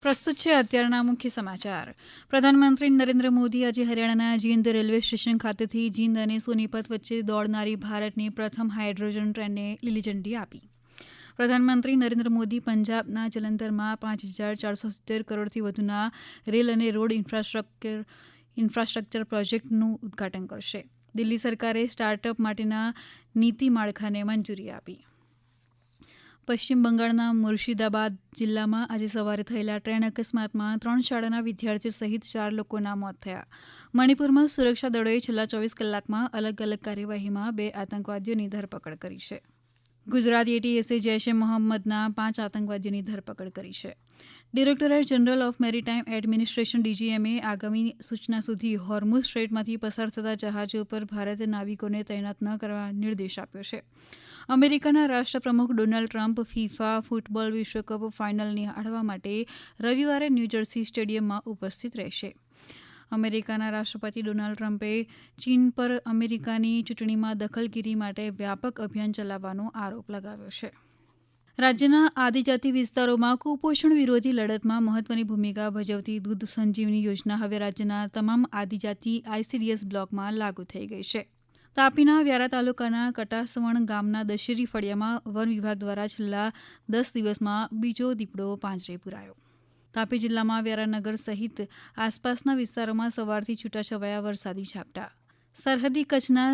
પ્રસ્તુત છે અત્યારના મુખ્ય સમાચાર. પ્રધાનમંત્રી નરેન્દ્ર મોદી આજે હરિયાણાના જીંદ રેલવે સ્ટેશન ખાતેથી જીંદ અને સોનીપત વચ્ચે દોડનારી ભારતની પ્રથમ હાઇડ્રોજન ટ્રેનને લીલી ઝંડી આપી. પ્રધાનમંત્રી નરેન્દ્ર મોદી પંજાબના જલંધરમાં 5,470 કરોડથી વધુના રેલ અને રોડ ઇન્ફ્રાસ્ટ્રક્ચર પ્રોજેક્ટનું ઉદઘાટન કરશે. દિલ્હી સરકારે સ્ટાર્ટઅપ માટેના નીતિ માળખાને મંજૂરી આપી. પશ્ચિમ બંગાળના મુર્શિદાબાદ જિલ્લામાં આજે સવારે થયેલા ટ્રેન અકસ્માતમાં 3 શાળાના વિદ્યાર્થીઓ સહિત 4 લોકોના મોત થયા. મણિપુરમાં સુરક્ષા દળોએ છેલ્લા 24 કલાકમાં અલગ અલગ કાર્યવાહીમાં 2 આતંકવાદીઓની ધરપકડ કરી છે. ગુજરાત એટીએસે જૈશ એ મોહમ્મદના 5 આતંકવાદીઓની ધરપકડ કરી છે. Directorate general of maritime administration ડીજીએમએ આગામી સૂચના સુધી હોર્મુઝ સ્ટ્રેટમાંથી પસાર થતા જહાજો પર ભારતીય નાવિકોને તૈનાત ન કરવા નિર્દેશ આપ્યો છે. અમેરિકાના રાષ્ટ્રપ્રમુખ ડોનાલ્ડ ટ્રમ્પ ફિફા ફૂટબોલ વિશ્વકપ ફાઇનલ નિહાળવા માટે રવિવારે ન્યૂજર્સી સ્ટેડિયમમાં ઉપસ્થિત રહેશે. અમેરિકાના રાષ્ટ્રપતિ ડોનાલ્ડ ટ્રમ્પે ચીન પર અમેરિકાની ચૂંટણીમાં દખલગીરી માટે વ્યાપક અભિયાન ચલાવવાનો આરોપ લગાવ્યો છે. રાજ્યના આદિજાતિ વિસ્તારોમાં કુપોષણ વિરોધી લડતમાં મહત્વની ભૂમિકા ભજવતી દૂધ સંજીવની યોજના હવે રાજ્યના તમામ આદિજાતિ આઈસીડીએસ બ્લોકમાં લાગુ થઈ ગઈ છે. તાપીના વ્યારા તાલુકાના કટાસવણ ગામના દશેરી ફળિયામાં વન વિભાગ દ્વારા છેલ્લા 10 દિવસમાં બીજો દીપડો પાંજરે પુરાયો. તાપી જિલ્લામાં વ્યારાનગર સહિત આસપાસના વિસ્તારોમાં સવારથી છૂટાછવાયા વરસાદી ઝાપટા. સરહદી કચ્છના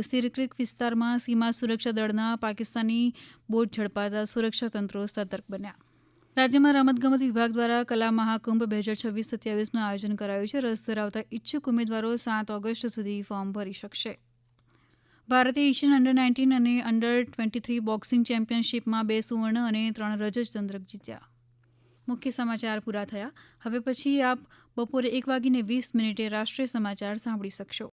સિરક્રીક વિસ્તારમાં સીમા સુરક્ષા દળના પાકિસ્તાની બોટ ઝડપાતા સુરક્ષા તંત્રો સતર્ક બન્યા. રાજ્યમાં રમતગમત વિભાગ દ્વારા કલા મહાકુંભ 2026-27નું આયોજન કરાયું છે. રસ ધરાવતા ઇચ્છુક ઉમેદવારો 7 ઓગસ્ટ સુધી ફોર્મ ભરી શકશે. ભારતે એશિયન અંડર-19 અને અંડર-23 બોક્સિંગ ચેમ્પિયનશિપમાં 2 સુવર્ણ અને 3 રજત ચંદ્રક જીત્યા. મુખ્ય સમાચાર પૂરા થયા. હવે પછી આપ બપોરે 1:20 રાષ્ટ્રીય સમાચાર સાંભળી શકશો.